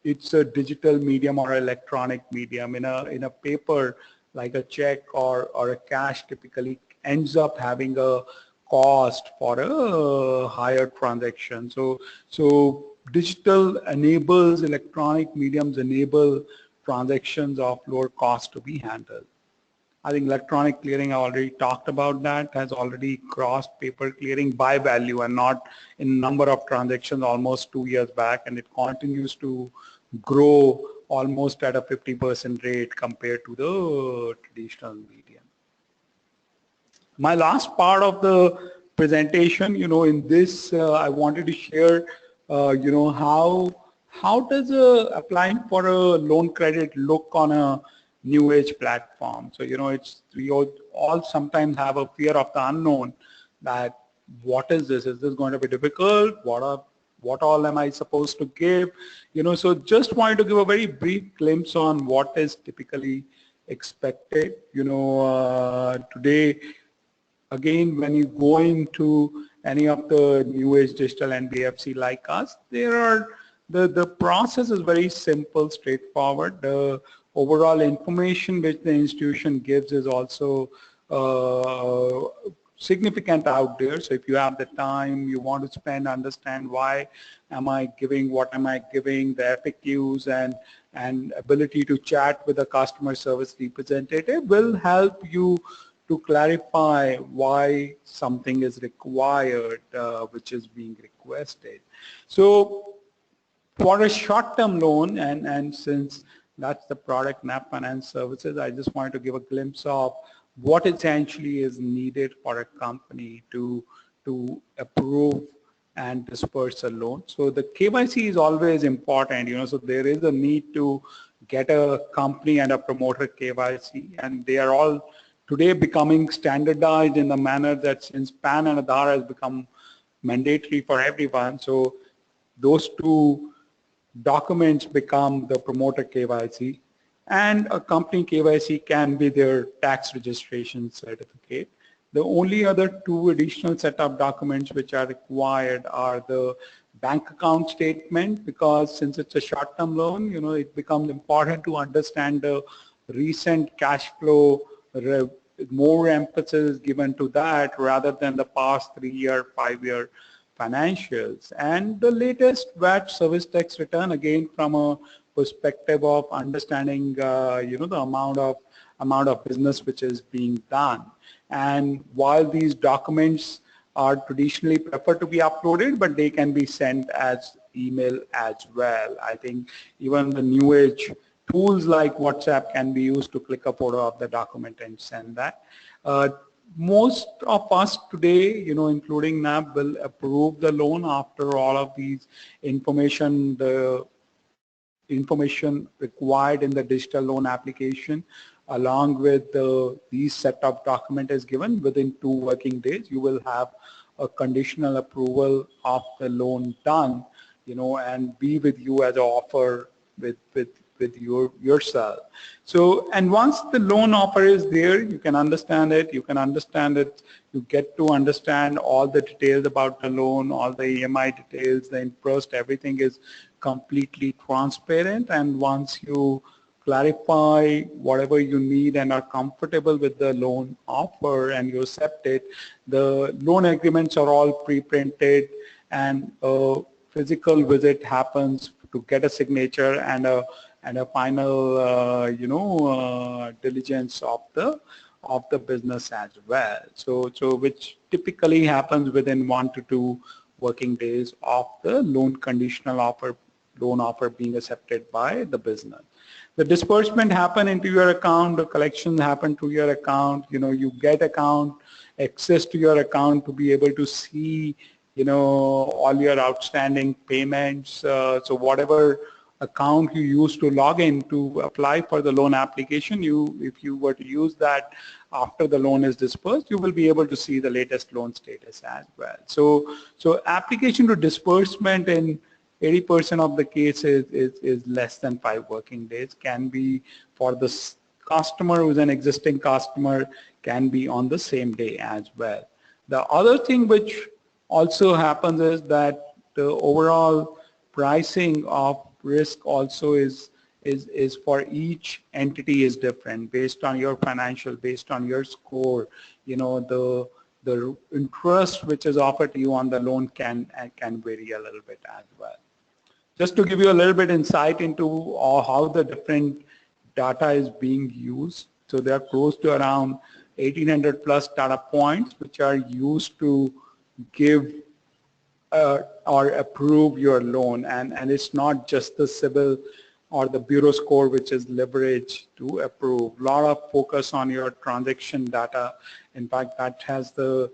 it's a digital medium or electronic medium. In a paper, like a check or a cash, typically ends up having a cost for a higher transaction. So digital enables, electronic mediums enable transactions of lower cost to be handled. I think electronic clearing, I already talked about that, has already crossed paper clearing by value and not in number of transactions almost 2 years back, and it continues to grow almost at a 50% rate compared to the traditional medium. My last part of the presentation, in this, I wanted to share, how does applying for a loan credit look on a new age platform. So, we all sometimes have a fear of the unknown, that what is this? Is this going to be difficult? What all am I supposed to give? So just wanted to give a very brief glimpse on what is typically expected. Today, again, when you go into any of the new age digital NBFC like us, the process is very simple, straightforward. The overall information which the institution gives is also significant out there. So if you have the time, you want to spend, understand why am I giving, what am I giving, the FAQs and ability to chat with a customer service representative will help you to clarify why something is required, which is being requested. So for a short-term loan, and since that's the product NAP Finance Services, I just wanted to give a glimpse of what essentially is needed for a company to approve and disperse a loan. So the KYC is always important, so there is a need to get a company and a promoter KYC, and they are all today becoming standardized in the manner that since PAN and Aadhaar has become mandatory for everyone, so those two documents become the promoter KYC, and a company KYC can be their tax registration certificate. The only other two additional set of documents which are required are the bank account statement, because since it's a short-term loan, it becomes important to understand the recent cash flow. More emphasis is given to that rather than the past 3-year, 5-year financials. And the latest VAT service tax return, again from a perspective of understanding the amount of business which is being done. And while these documents are traditionally preferred to be uploaded, but they can be sent as email as well. I think even the new age tools like WhatsApp can be used to click a photo of the document and send that. Most of us today, including NAB, will approve the loan after all of these information, the information required in the digital loan application, along with these set of document is given. Within 2 working days, you will have a conditional approval of the loan done, and be with you as an offer with yourself. So, and once the loan offer is there, you can understand it, you get to understand all the details about the loan, all the EMI details, the interest, everything is completely transparent. And once you clarify whatever you need and are comfortable with the loan offer and you accept it, the loan agreements are all pre-printed, and a physical visit happens to get a signature and a a final diligence of the business as well. So which typically happens within 1 to 2 working days of the loan offer being accepted by the business. The disbursement happen into your account, the collections happen to your account, you get access to your account to be able to see, all your outstanding payments. So whatever account you use to log in to apply for the loan application, if you were to use that after the loan is disbursed, you will be able to see the latest loan status as well. So application to disbursement in 80% of the cases is less than 5 working days, can be for the customer who's an existing customer, can be on the same day as well. The other thing which also happens is that the overall pricing of risk also is for each entity is different based on your financial, based on your score. The interest which is offered to you on the loan can vary a little bit as well. Just to give you a little bit insight into how the different data is being used. So there are close to around 1800 plus data points which are used to give or approve your loan, and it's not just the CIBIL or the bureau score which is leveraged to approve. A lot of focus on your transaction data. In fact, that has the,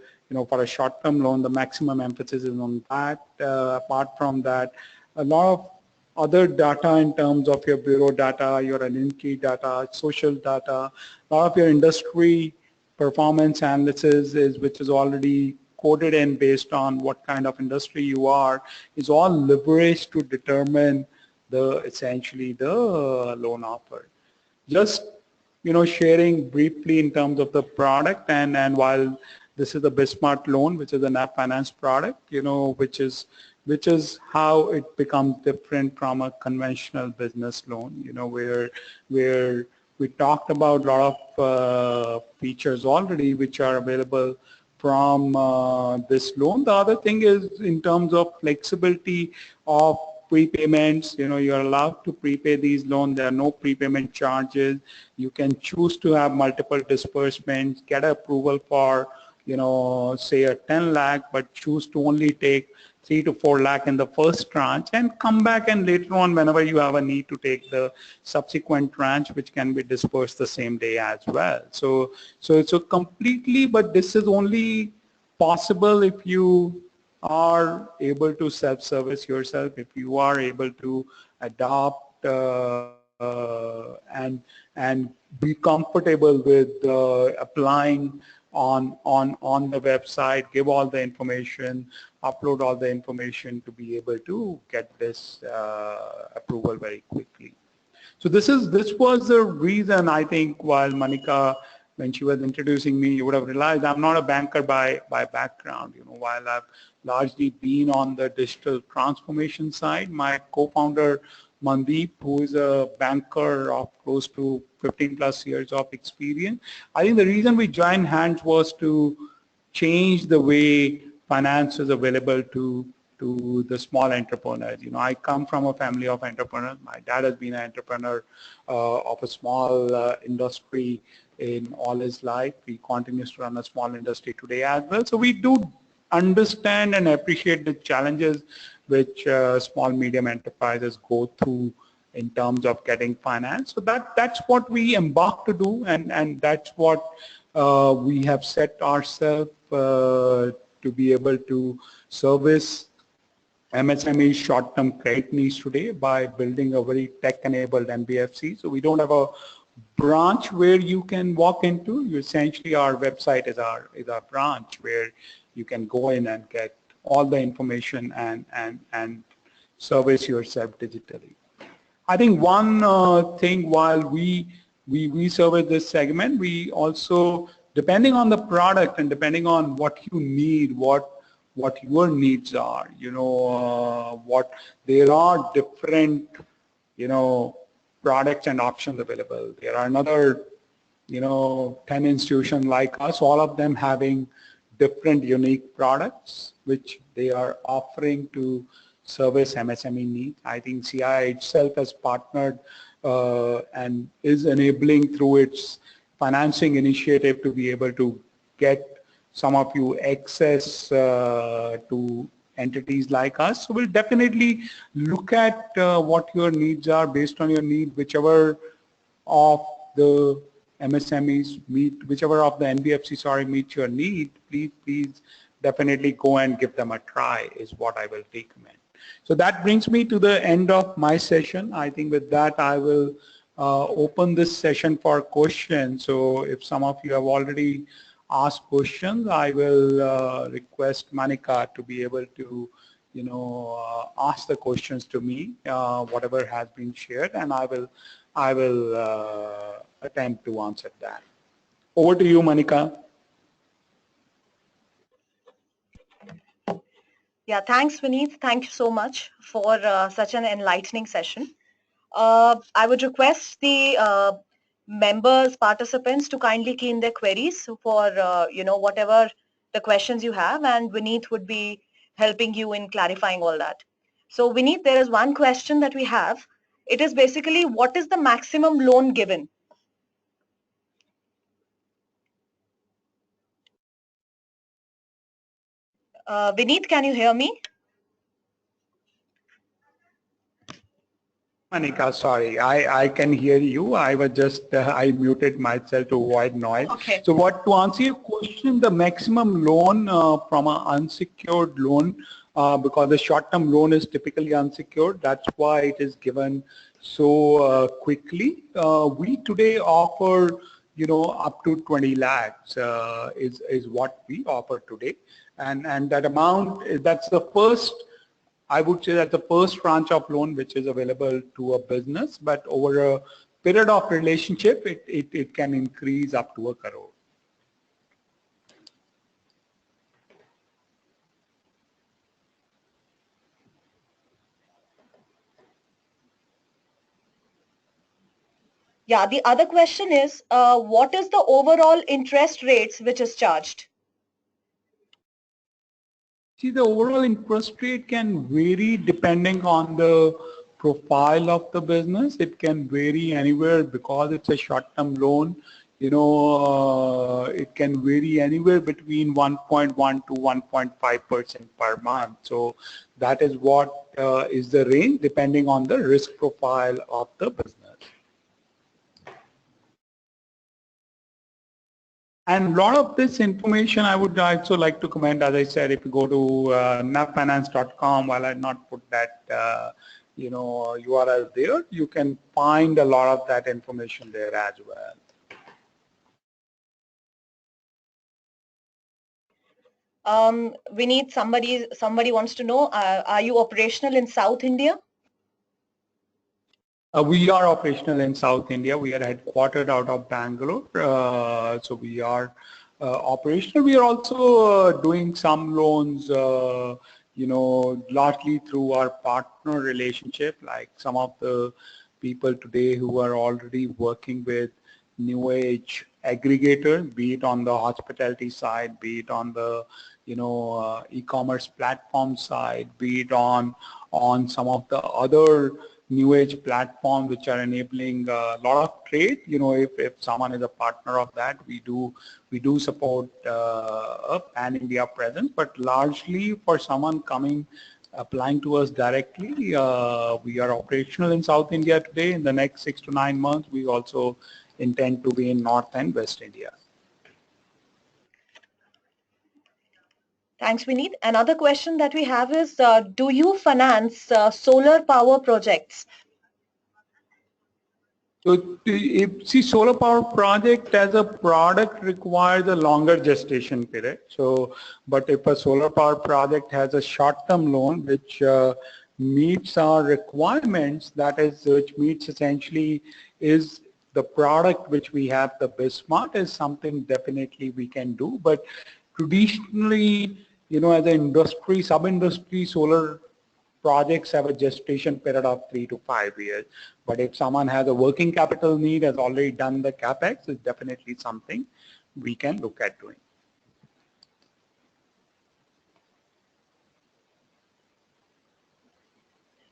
for a short-term loan, the maximum emphasis is on that. Apart from that, a lot of other data in terms of your bureau data, your identity data, social data, a lot of your industry performance analysis which is already coded in based on what kind of industry you are, is all leveraged to determine essentially the loan offer. Just sharing briefly in terms of the product, and while this is the Bismart loan, which is an app finance product, which is how it becomes different from a conventional business loan, where we talked about a lot of features already which are available from this loan. The other thing is in terms of flexibility of prepayments, you're allowed to prepay these loans. There are no prepayment charges. You can choose to have multiple disbursements, get approval for, say a 10 lakh, but choose to only take 3 to 4 lakh in the first tranche and come back and later on whenever you have a need to take the subsequent tranche, which can be dispersed the same day as well. So completely, but this is only possible if you are able to self-service yourself, if you are able to adopt and be comfortable with applying on the website, give all the information, upload all the information to be able to get this approval very quickly. So this was the reason, I think, while Manika, when she was introducing me, you would have realized I'm not a banker by background. While I've largely been on the digital transformation side, my co-founder Mandeep, who is a banker of close to 15 plus years of experience, I think the reason we joined hands was to change the way finance is available to the small entrepreneurs. I come from a family of entrepreneurs. My dad has been an entrepreneur of a small industry in all his life. He continues to run a small industry today as well. So we do understand and appreciate the challenges which small medium enterprises go through in terms of getting finance. So that's what we embark to do, and that's what we have set ourselves to be able to service MSME short-term credit needs today by building a very tech-enabled NBFC. So we don't have a branch where you can walk into. Essentially, our website is our branch where you can go in and get all the information and service yourself digitally. I think one thing, while we service this segment, we also, depending on the product and depending on what you need, what your needs are, there are different, products and options available. There are another, 10 institutions like us, all of them having different unique products which they are offering to service MSME needs. I think CI itself has partnered and is enabling through its financing initiative to be able to get some of you access to entities like us. So we'll definitely look at what your needs are based on your need, whichever of the MSMEs meet, whichever of the NBFC, sorry, meet your need, please definitely go and give them a try is what I will recommend. So that brings me to the end of my session. I think with that I will open this session for questions. So if some of you have already asked questions, I will request Manika to be able to ask the questions to me, whatever has been shared, and I will attempt to answer that. Over to you, Manika. Yeah, thanks, Vineet. Thank you so much for such an enlightening session. I would request the members, participants to kindly key in their queries for, whatever the questions you have, and Vineet would be helping you in clarifying all that. So Vineet, there is one question that we have. It is basically, what is the maximum loan given? Vineet, can you hear me? Manika, sorry, I can hear you. I was just, I muted myself to avoid noise. Okay. So what, to answer your question, the maximum loan from an unsecured loan, because the short-term loan is typically unsecured, that's why it is given so quickly. We today offer, up to 20 lakhs is what we offer today. And that amount, that's the first, I would say that the first tranche of loan which is available to a business, but over a period of relationship, it can increase up to 1 crore. Yeah, the other question is, what is the overall interest rates which is charged? See, the overall interest rate can vary depending on the profile of the business. It can vary anywhere because it's a short-term loan. It can vary anywhere between 1.1 to 1.5% per month. So that is what is the range depending on the risk profile of the business. And a lot of this information I would also like to comment, as I said, if you go to navfinance.com, while I not put that URL there, you can find a lot of that information there as well. We need somebody wants to know, are you operational in South India? We are operational in South India. We are headquartered out of Bangalore. So we are operational. We are also doing some loans, largely through our partner relationship, like some of the people today who are already working with new age aggregators, be it on the hospitality side, be it on the e-commerce platform side, be it on some of the other new age platforms which are enabling a lot of trade. If someone is a partner of that, we do support a pan-India presence, but largely for someone applying to us directly, we are operational in South India today. In the next 6 to 9 months, we also intend to be in North and West India. Thanks, Vineet. Another question that we have is, do you finance solar power projects? So, see, solar power project as a product requires a longer gestation period. So, but if a solar power project has a short-term loan which meets our requirements, that is, which meets essentially is the product which we have, the BizSmart, is something definitely we can do. But traditionally, as an industry, sub-industry, solar projects have a gestation period of 3 to 5 years. But if someone has a working capital need, has already done the capex, it's definitely something we can look at doing.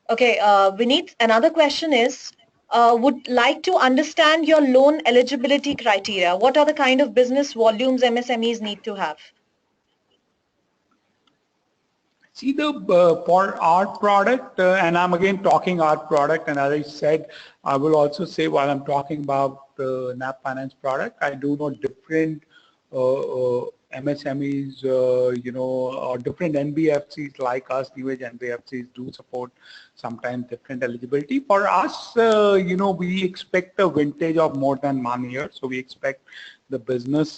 Okay, Vineet, another question is, would like to understand your loan eligibility criteria. What are the kind of business volumes MSMEs need to have? See, for our product, and I'm again talking our product, and as I said, I will also say while I'm talking about the NAP Finance product, I do know different MSMEs, or different NBFCs like us, new age NBFCs do support sometimes different eligibility. For us, we expect a vintage of more than 1 year, so we expect the business